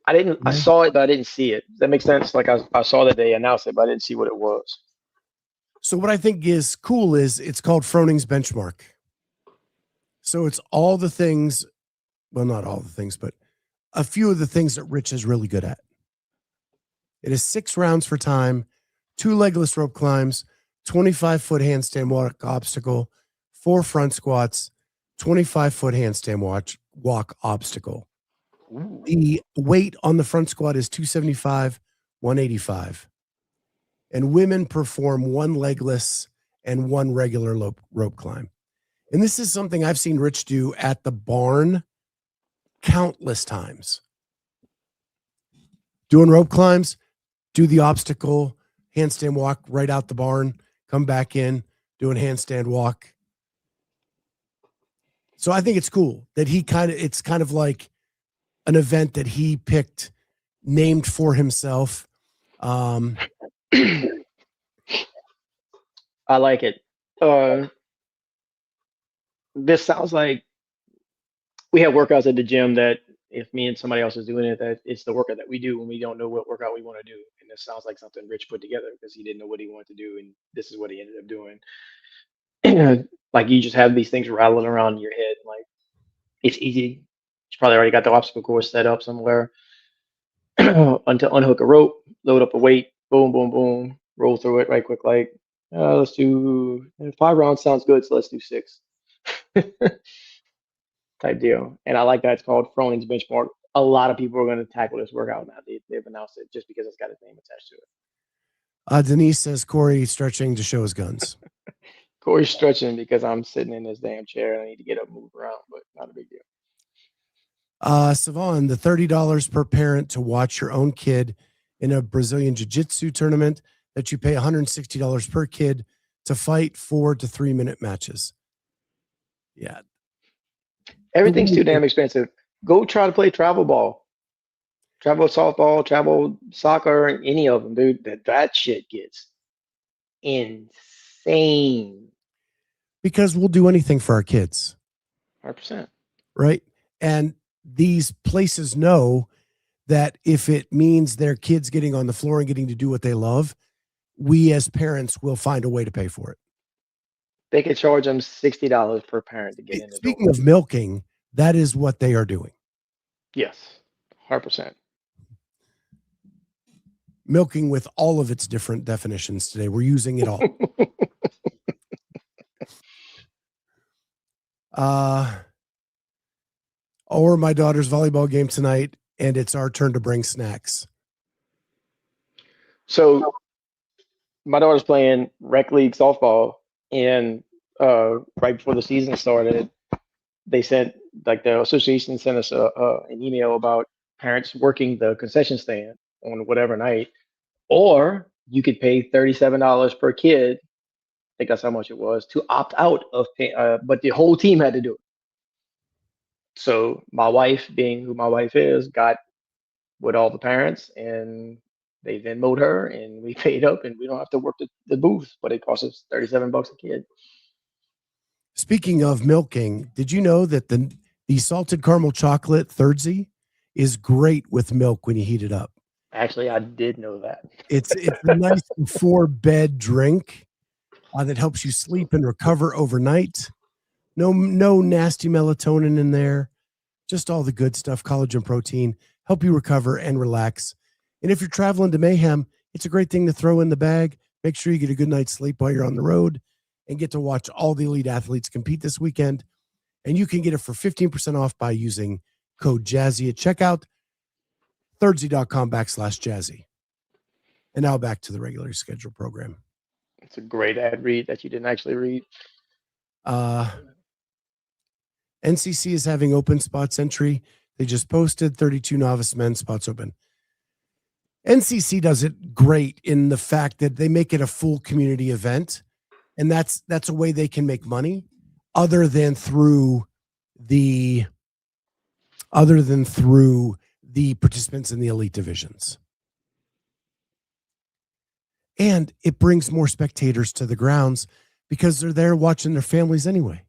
S4: I saw it, but I didn't see it. Does that make sense? Like I saw that they announced it, but I didn't see what it was.
S1: So what I think is cool is it's called Froning's Benchmark. So it's all the things, well, not all the things, but a few of the things that Rich is really good at. It is 6 rounds for time, 2 legless rope climbs, 25-foot handstand walk obstacle, 4 front squats, 25-foot handstand walk obstacle.
S4: Ooh.
S1: The weight on the front squat is 275, 185. And women perform 1 legless and 1 regular rope climb. And this is something I've seen Rich do at the barn countless times. Doing rope climbs, do the obstacle, handstand walk right out the barn, come back in, doing handstand walk. So I think it's cool that it's kind of like an event that he picked, named for himself.
S4: I like it. This sounds like we have workouts at the gym that if me and somebody else is doing it, that it's the workout that we do when we don't know what workout we want to do. And this sounds like something Rich put together because he didn't know what he wanted to do, and this is what he ended up doing. Like you just have these things rattling around in your head. Like it's easy. You probably already got the obstacle course set up somewhere. Until unhook a rope, load up a weight, boom, boom, boom, roll through it right quick. Like let's do 5 rounds sounds good, so let's do 6. Type deal. And I like that it's called Froning's Benchmark. A lot of people are going to tackle this workout now. They've announced it just because it's got his name attached to it.
S1: Denise says Corey stretching to show his guns.
S4: Corey's stretching because I'm sitting in this damn chair and I need to get up and move around, but not a big deal.
S1: Savon, the $30 per parent to watch your own kid in a Brazilian Jiu-Jitsu tournament that you pay $160 per kid to fight 4 to 3 minute matches. Yeah.
S4: Everything's too damn expensive. Go try to play travel ball, travel softball, travel soccer, any of them, dude. That shit gets insane.
S1: Because we'll do anything for our kids.
S4: 100%.
S1: Right? And these places know that if it means their kids getting on the floor and getting to do what they love, we as parents will find a way to pay for it.
S4: They could charge them $60 per parent to get in the
S1: Speaking of milking, that is what they are doing.
S4: Yes, 100%.
S1: Milking with all of its different definitions today. We're using it all. Or my daughter's volleyball game tonight, and it's our turn to bring snacks.
S4: So my daughter's playing rec league softball, and right before the season started, they sent, like the association sent us an email about parents working the concession stand on whatever night, or you could pay $37 per kid. I think that's how much it was to opt out of pay, but the whole team had to do it. So my wife, being who my wife is, got with all the parents, and they Venmoed her, and we paid up, and we don't have to work the booth, but it costs us $37 a kid.
S1: Speaking of milking, did you know that the salted caramel chocolate Thirdzy is great with milk when you heat it up?
S4: Actually, I did know that.
S1: It's a nice before bed drink that helps you sleep and recover overnight. No nasty melatonin in there. Just all the good stuff, collagen, protein, help you recover and relax. And if you're traveling to Mayhem, it's a great thing to throw in the bag. Make sure you get a good night's sleep while you're on the road and get to watch all the elite athletes compete this weekend. And you can get it for 15% off by using code Jazzy at checkout, Thirdzy.com/Jazzy. And now back to the regularly scheduled program.
S4: It's a great ad read that you didn't actually read.
S1: NCC is having open spots entry. They just posted 32 novice men spots open. NCC does it great in the fact that they make it a full community event. And that's a way they can make money other than through the participants in the elite divisions. And it brings more spectators to the grounds because they're there watching their families anyway.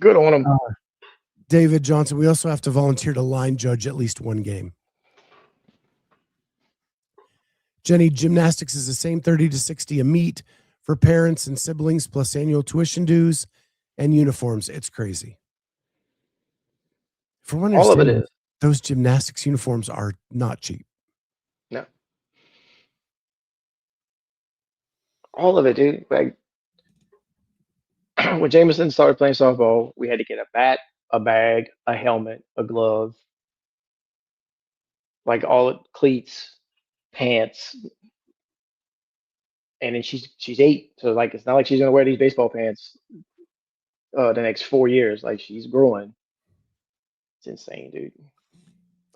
S4: Good on him.
S1: David Johnson, we also have to volunteer to line judge at least one game. Jenny, gymnastics is the same 30 to 60 a meet for parents and siblings, plus annual tuition dues and uniforms. It's crazy. From what I
S4: All of it
S1: understand,
S4: is.
S1: those gymnastics uniforms are not cheap.
S4: No. All of it, dude. Like when Jameson started playing softball, we had to get a bat, a bag, a helmet, a glove, like all cleats, pants, and then she's 8, so like it's not like she's gonna wear these baseball pants the next 4 years. Like she's growing. It's insane, dude.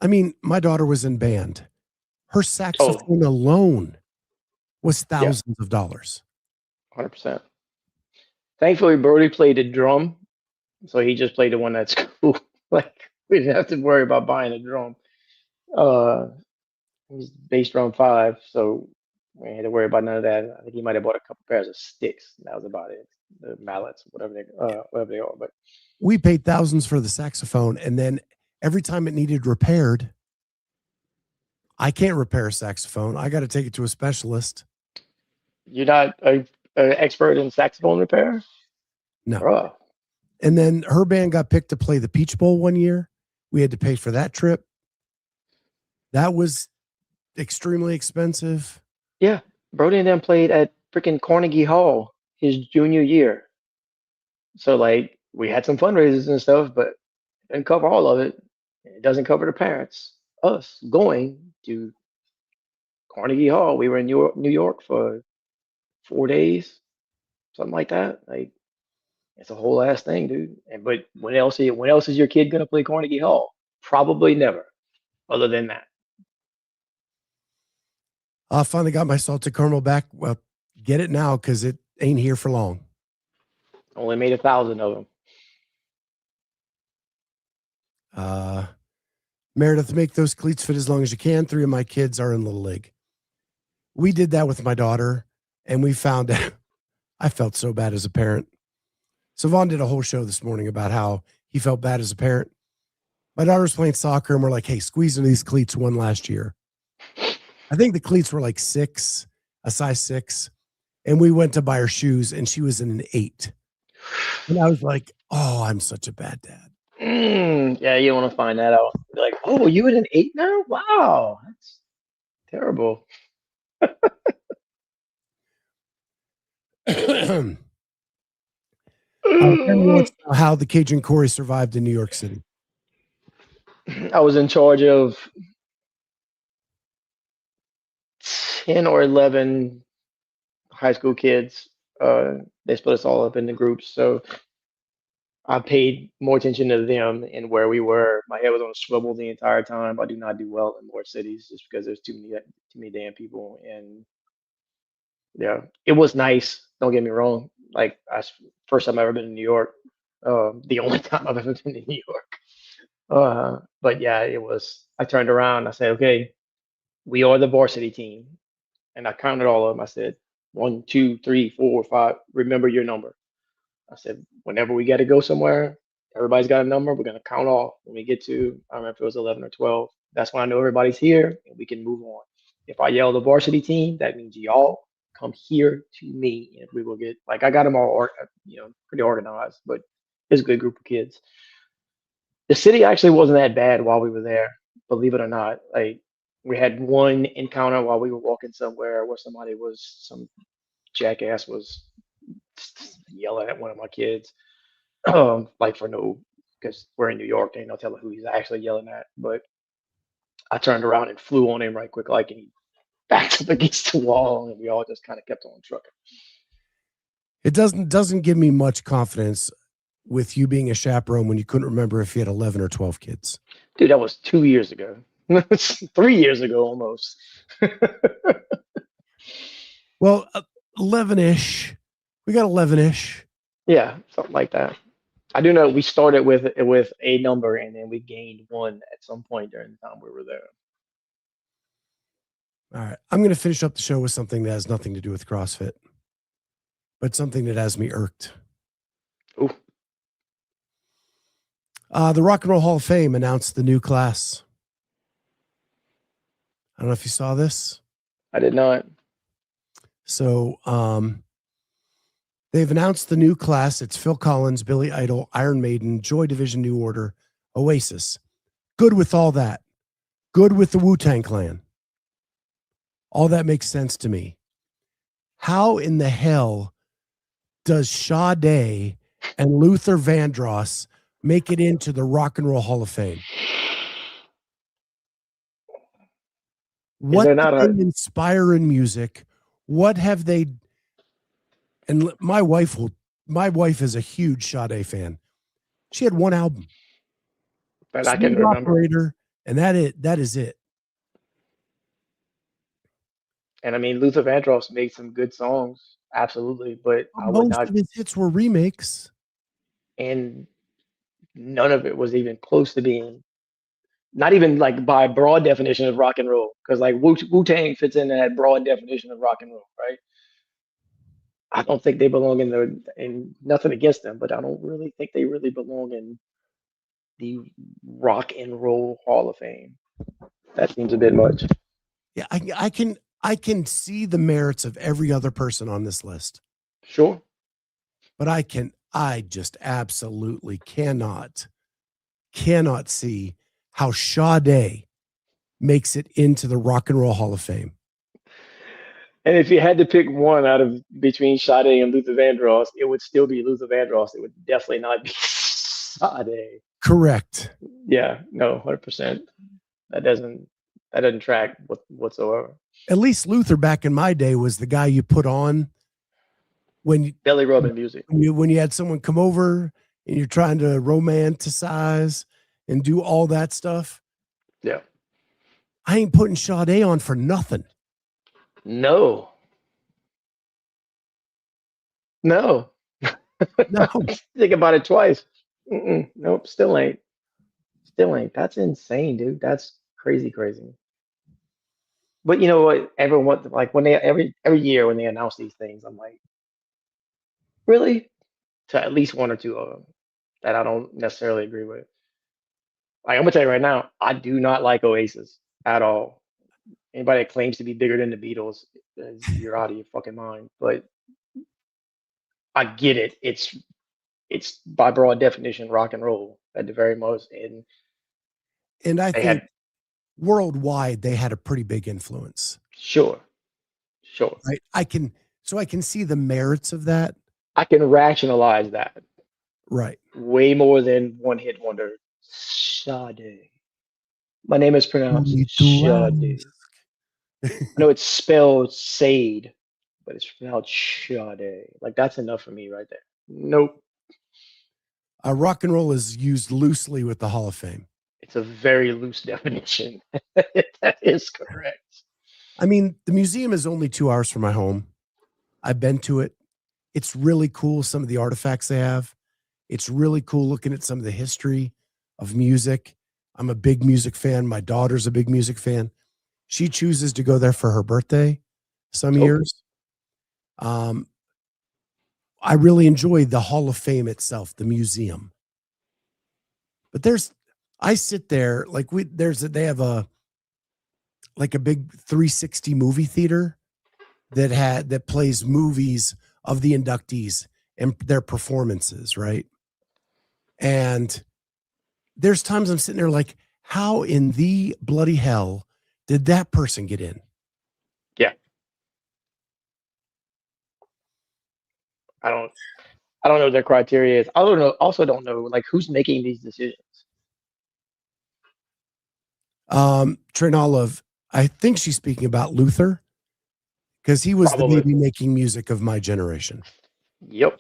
S1: I mean, my daughter was in band. Her saxophone alone was thousands of dollars.
S4: 100%. Thankfully, Brody played the drum, so he just played the one that's cool. Like we didn't have to worry about buying a drum. He's bass drum 5, so we didn't have to worry about none of that. I think he might have bought a couple pairs of sticks. That was about it. The mallets, whatever they are. But
S1: we paid thousands for the saxophone, and then every time it needed repaired, I can't repair a saxophone. I got to take it to a specialist.
S4: You're not an expert in saxophone repair?
S1: No.
S4: Bruh.
S1: And then her band got picked to play the Peach Bowl one year. We had to pay for that trip. That was extremely expensive.
S4: Yeah. Brody and them played at freaking Carnegie Hall his junior year. So like we had some fundraisers and stuff, but it didn't cover all of it. It doesn't cover the parents. Us going to Carnegie Hall. We were in New York for 4 days, something like that. Like it's a whole ass thing, dude. But when else is your kid gonna play Carnegie Hall? Probably never. Other than that.
S1: I finally got my salted caramel back. Well, get it now because it ain't here for long.
S4: Only made 1,000 of them.
S1: Meredith, make those cleats fit as long as you can. 3 of my kids are in Little League. We did that with my daughter, and we found out I felt so bad as a parent. Savon did a whole show this morning about how he felt bad as a parent. My daughter's playing soccer, and we're like, hey, squeeze into these cleats one last year. I think the cleats were like 6, a size 6. And we went to buy her shoes, and she was in an 8. And I was like, oh, I'm such a bad dad.
S4: Yeah, you don't want to find that out. Be like, oh, you in an 8 now? Wow, that's terrible.
S1: How the Cajun Corey survived in New York City.
S4: I was in charge of 10 or 11 high school kids. They split us all up into groups, so I paid more attention to them and where we were. My head was on a swivel the entire time. I do not do well in more cities just because there's too many damn people. And yeah, it was nice. Don't get me wrong. Like first time I've ever been in New York. The only time I've ever been to New York. But yeah, it was. I turned around. I said, okay, we are the varsity team, and I counted all of them. I said 1, 2, 3, 4, 5. Remember your number. I said, whenever we got to go somewhere, everybody's got a number. We're going to count off when we get to, I remember if it was 11 or 12. That's when I know everybody's here and we can move on. If I yell the varsity team, that means y'all come here to me and we will get, like, I got them all, pretty organized, but it's a good group of kids. The city actually wasn't that bad while we were there, believe it or not. Like, we had one encounter while we were walking somewhere where some jackass was yelling at one of my kids, like because we're in New York, they ain't no telling who he's actually yelling at. But I turned around and flew on him right quick, like, and he backed up against the wall, and we all just kind of kept on trucking.
S1: It doesn't give me much confidence with you being a chaperone when you couldn't remember if you had 11 or 12 kids.
S4: Dude, that was 2 years ago. 3 years ago almost.
S1: Well, 11-ish. We got 11-ish.
S4: Yeah, something like that. I do know we started with a number and then we gained 1 at some point during the time we were there.
S1: All right. I'm going to finish up the show with something that has nothing to do with CrossFit, but something that has me irked.
S4: Ooh.
S1: The Rock and Roll Hall of Fame announced the new class. I don't know if you saw this.
S4: I did not.
S1: So they've announced the new class. It's Phil Collins, Billy Idol, Iron Maiden, Joy Division, New Order, Oasis. Good with all that. Good with the Wu-Tang Clan. All that makes sense to me. How in the hell does Sade and Luther Vandross make it into the Rock and Roll Hall of Fame? What
S4: there
S1: did
S4: not
S1: they inspire in music? What have they? And my wife is a huge Sade fan. She had one album,
S4: But I can
S1: Smooth
S4: remember.
S1: Operator, and that is it.
S4: And I mean, Luther Vandross made some good songs, absolutely. But I would
S1: Most
S4: not,
S1: of his hits were remakes.
S4: and none of it was even close to being, not even like by broad definition of rock and roll. Because like Wu-Tang fits in that broad definition of rock and roll, right? I don't think they belong in the, and nothing against them, but I don't really think they really belong in the Rock and Roll Hall of Fame. That seems a bit much.
S1: Yeah, I can see the merits of every other person on this list,
S4: Sure.
S1: but I just absolutely cannot see how Sade makes it into the Rock and Roll Hall of Fame.
S4: And if you had to pick one out of between Sade and Luther Vandross, it would still be Luther Vandross. It would definitely not be Sade.
S1: Correct.
S4: Yeah, no, 100%. That doesn't track whatsoever.
S1: At least Luther back in my day was the guy you put on when
S4: Belly rubbing music.
S1: when you had someone come over and you're trying to romanticize and do all that stuff.
S4: Yeah.
S1: I ain't putting Sade on for nothing.
S4: No. No.
S1: No.
S4: Think about it twice. Nope, still ain't. Still ain't. That's insane, dude. That's crazy. But you know what? Everyone, like when they every year when they announce these things, I'm like, really? To at least one or two of them that I don't necessarily agree with. Like I'm gonna tell you right now, I do not like Oasis at all. Anybody that claims to be bigger than the Beatles, you're out of your fucking mind. But I get it. It's by broad definition rock and roll at the very most,
S1: And I
S4: they
S1: think
S4: had
S1: worldwide they had a pretty big influence.
S4: sure.
S1: Right? I can see the merits of that.
S4: I can rationalize that
S1: Right.
S4: way more than one hit wonder. Sade. My name is pronounced
S1: Need to
S4: Sade. I know it's spelled Sade, but it's pronounced Sade. Like that's enough for me right there. Nope.
S1: Rock and roll is used loosely with the Hall of Fame.
S4: It's a very loose definition. That is correct.
S1: I mean, the museum is only 2 hours from my home. I've been to it. It's really cool, some of the artifacts they have. It's really cool looking at some of the history of music. I'm a big music fan. My daughter's a big music fan. She chooses to go there for her birthday some years. I really enjoy the Hall of Fame itself, the museum. But I sit there like they have a big 360 movie theater that plays movies of the inductees and their performances, right? And there's times I'm sitting there like, how in the bloody hell did that person get in?
S4: Yeah. I don't know what their criteria is. I don't know. Also, don't know like who's making these decisions.
S1: Trent Olive, I think she's speaking about Luther because he was
S4: Probably.
S1: the baby making music of my generation.
S4: Yep.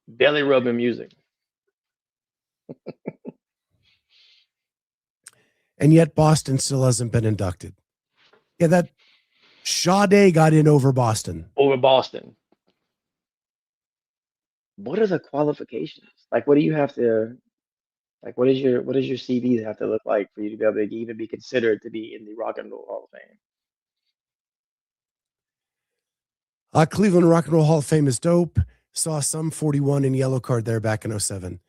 S4: Belly rubbing music.
S1: And yet Boston still hasn't been inducted. Yeah, that Sade got in over Boston.
S4: Over Boston. What are the qualifications? Like, what do you have to? Like, what does your CV have to look like for you to be able to even be considered to be in the Rock and Roll Hall of Fame?
S1: Cleveland Rock and Roll Hall of Fame is dope. Saw some 41 in yellow card there back in 07.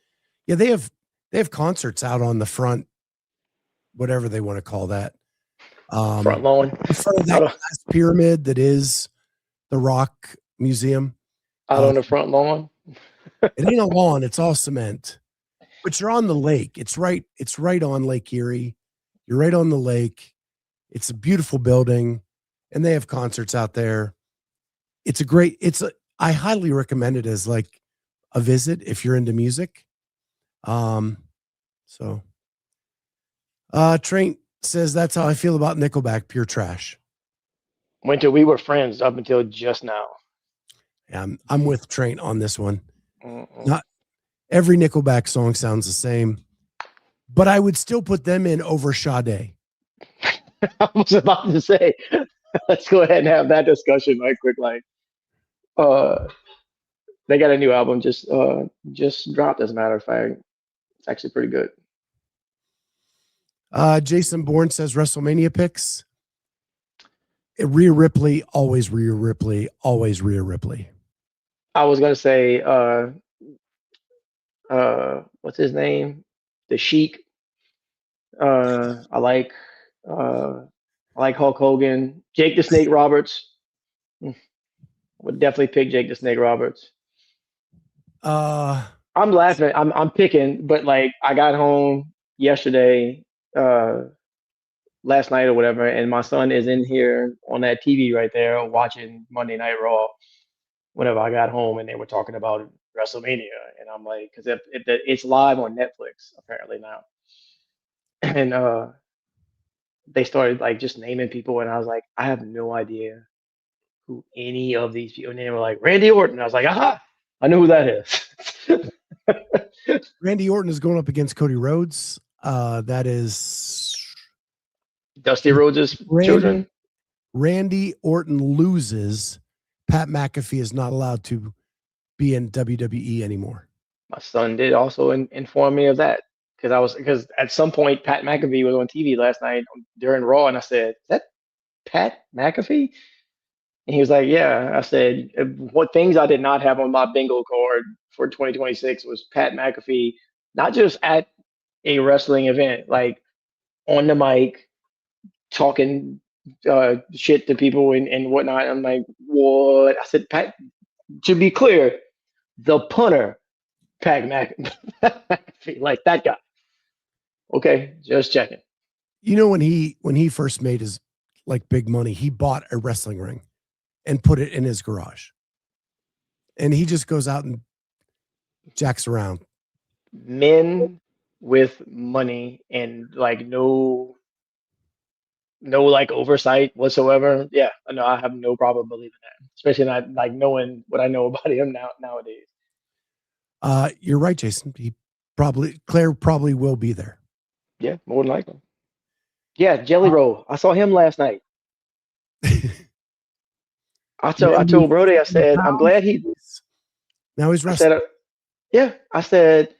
S1: Yeah, they have They have concerts out on the front, whatever they want to call that.
S4: Front lawn.
S1: In front of that glass pyramid that is the Rock Museum.
S4: Out on the front lawn.
S1: It ain't a lawn, it's all cement. But you're on the lake. It's right on Lake Erie. You're right on the lake. It's a beautiful building, and they have concerts out there. I highly recommend it as like a visit if you're into music. Trent says that's how I feel about Nickelback, pure trash.
S4: Winter, we were friends up until just now.
S1: Yeah, I'm with Trent on this one.
S4: Mm-mm.
S1: Not every Nickelback song sounds the same, but I would still put them in over Sade.
S4: I was about to say, let's go ahead and have that discussion right quick. Like, they got a new album just dropped, as a matter of fact. It's actually pretty good.
S1: Jason Bourne says WrestleMania picks. Rhea Ripley, always Rhea Ripley, always Rhea Ripley.
S4: I was gonna say, what's his name? The Sheik. I like Hulk Hogan. Jake the Snake Roberts. Would definitely pick Jake the Snake Roberts. I'm laughing. I'm picking, but like I got home yesterday, last night or whatever, and my son is in here on that TV right there watching Monday Night Raw. Whenever I got home, and they were talking about WrestleMania, and I'm like, because it's live on Netflix apparently now, and they started like just naming people, and I was like, I have no idea who any of these people. And they were like Randy Orton. I was like, aha, I know who that is.
S1: Randy Orton is going up against Cody Rhodes. That is
S4: Dusty Rhodes' children.
S1: Randy Orton loses. Pat McAfee is not allowed to be in WWE anymore.
S4: My son did also inform me of that because at some point Pat McAfee was on TV last night during Raw, and I said, "Is that Pat McAfee?" And he was like, "Yeah." I said, "What things I did not have on my bingo card for 2026 was Pat McAfee, not just at a wrestling event, like on the mic, talking shit to people and whatnot." I'm like, "What?" I said, "Pat." To be clear, the punter, Pat McAfee, like that guy. Okay, just checking.
S1: You know, when he first made his like big money, he bought a wrestling ring and put it in his garage. And he just goes out and jacks around.
S4: Men with money and like no like oversight whatsoever. Yeah, no, I have no problem believing that. Especially not like knowing what I know about him nowadays.
S1: You're right, Jason. Claire probably will be there.
S4: Yeah, more than likely. Yeah, Jelly Roll. I saw him last night. I told Brody, I said, I'm glad
S1: now he's wrestling.
S4: I said,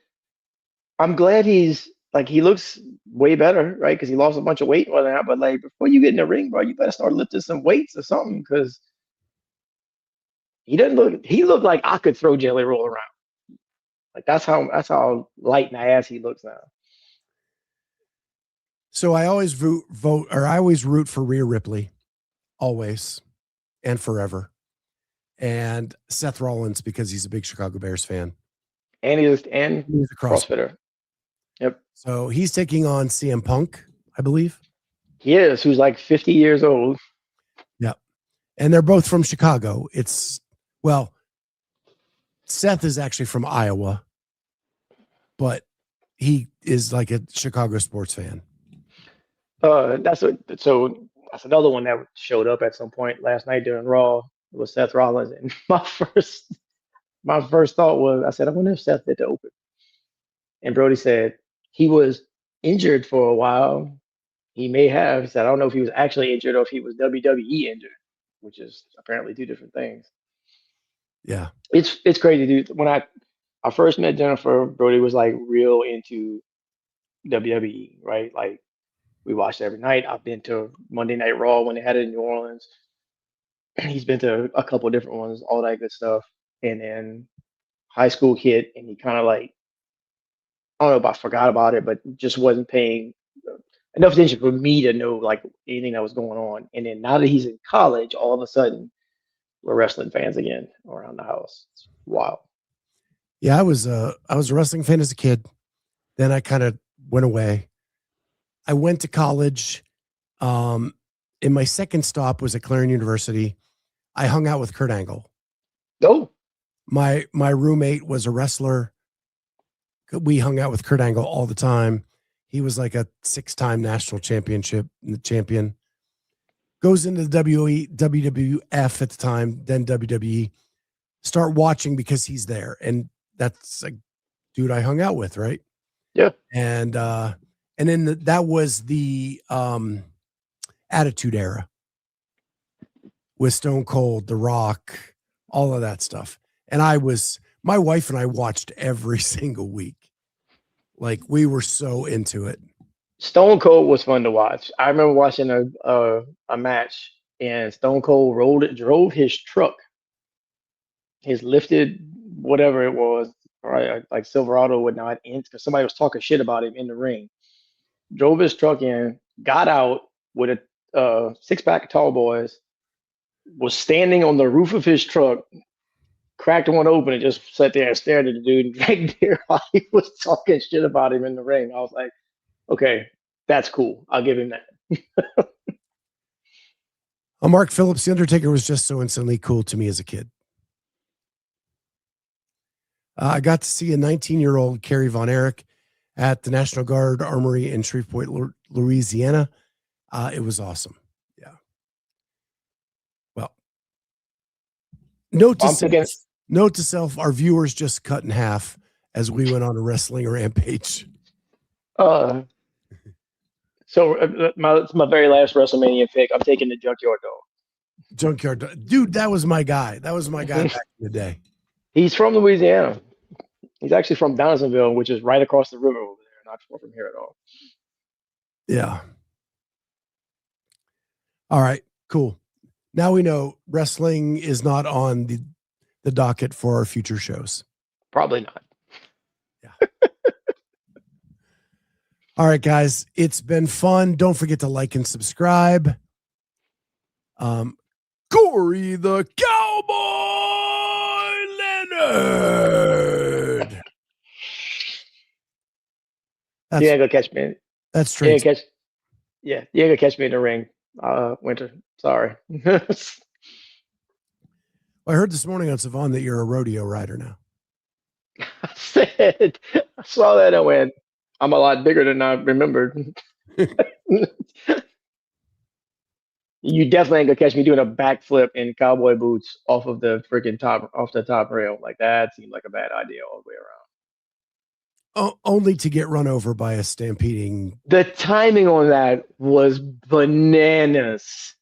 S4: I'm glad he's like, he looks way better, right? Because he lost a bunch of weight and whatnot. But like, before you get in the ring, bro, you better start lifting some weights or something, because he looked like I could throw Jelly Roll around. Like that's how light and ass he looks now.
S1: So I always root for Rhea Ripley, always and forever, and Seth Rollins because he's a big Chicago Bears fan,
S4: and he's a CrossFitter. Yep.
S1: So he's taking on CM Punk, I believe.
S4: He is, who's like 50 years old.
S1: Yep. And they're both from Chicago. Seth is actually from Iowa, but he is like a Chicago sports fan.
S4: That's another one that showed up at some point last night during Raw was Seth Rollins. And my first thought was, I said, I wonder if Seth did the open. And Brody said he was injured for a while. He may have. He said, I don't know if he was actually injured or if he was WWE injured, which is apparently two different things.
S1: Yeah.
S4: It's crazy, dude. When I first met Jennifer, Brody was like real into WWE, right? Like we watched every night. I've been to Monday Night Raw when they had it in New Orleans. He's been to a couple of different ones, all that good stuff. And then high school kid, and he kind of like I don't know if I forgot about it, but just wasn't paying enough attention for me to know like anything that was going on. And then now that he's in college, all of a sudden we're wrestling fans again around the house. It's wild.
S1: Yeah, I was a wrestling fan as a kid. Then I kind of went away. I went to college. And my second stop was at Clarion University. I hung out with Kurt Angle.
S4: Oh,
S1: My roommate was a wrestler. We hung out with Kurt Angle all the time. He was like a 6-time national championship champion. Goes into the WWF at the time, then WWE. Start watching because he's there, and that's a dude I hung out with, right?
S4: yeah.
S1: And then that was the Attitude Era with Stone Cold, The Rock, all of that stuff. And my wife and I watched every single week. Like, we were so into it.
S4: Stone Cold was fun to watch. I remember watching a match, and Stone Cold drove his truck, his lifted whatever it was, right, like Silverado or whatnot, because somebody was talking shit about him in the ring. Drove his truck in, got out with a 6-pack of tall boys, was standing on the roof of his truck, cracked one open and just sat there and stared at the dude and drank beer while he was talking shit about him in the ring. I was like, okay, that's cool. I'll give him that.
S1: Mark Phillips, The Undertaker was just so instantly cool to me as a kid. I got to see a 19-year-old Kerry Von Erich at the National Guard Armory in Shreveport, Louisiana. It was awesome. Yeah. Well, note to self, our viewers just cut in half as we went on a wrestling rampage.
S4: So it's my very last WrestleMania pick. I'm taking the Junkyard Dog.
S1: Junkyard Dog. Dude, that was my guy. That was my guy back in the day.
S4: He's from Louisiana. He's actually from Donaldsonville, which is right across the river over there, not far from here at all.
S1: Yeah. All right, cool. Now we know wrestling is not on the docket for our future shows.
S4: Probably not.
S1: Yeah. All right, guys, it's been fun. Don't forget to like and subscribe. Corey the Cowboy Leonard.
S4: You ain't gonna catch me.
S1: That's true.
S4: You ain't gonna catch me in the ring, Winter. Sorry.
S1: Well, I heard this morning on Savon that you're a rodeo rider now.
S4: I saw that and went, I'm a lot bigger than I remembered. You definitely ain't gonna catch me doing a backflip in cowboy boots off the top rail. Like, that seemed like a bad idea all the way around.
S1: Only to get run over by a stampeding.
S4: The timing on that was bananas.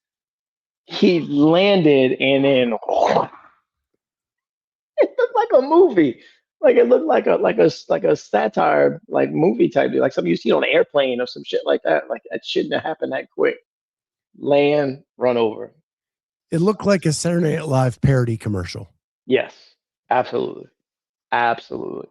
S4: He landed and then it looked like a movie. Like, it looked like a satire, like, movie type, like something you see on an airplane or some shit like that. Like, that shouldn't have happened that quick. Land, run over.
S1: It looked like a Saturday Night Live parody commercial.
S4: Yes, absolutely. Absolutely.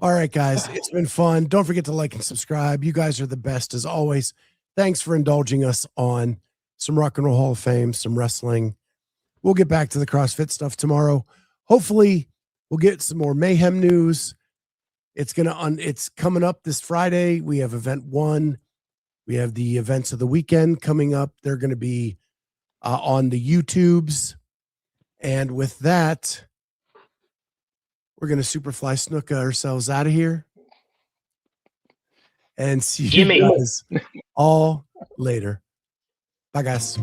S1: All right, guys, it's been fun. Don't forget to like and subscribe. You guys are the best as always. Thanks for indulging us on some Rock and Roll Hall of Fame, some wrestling. We'll get back to the CrossFit stuff tomorrow. Hopefully, we'll get some more Mayhem news. It's coming up this Friday. We have event 1. We have the events of the weekend coming up. They're going to be on the YouTubes. And with that, we're going to Superfly Snuka ourselves out of here. And see you guys all later. Bye, guys.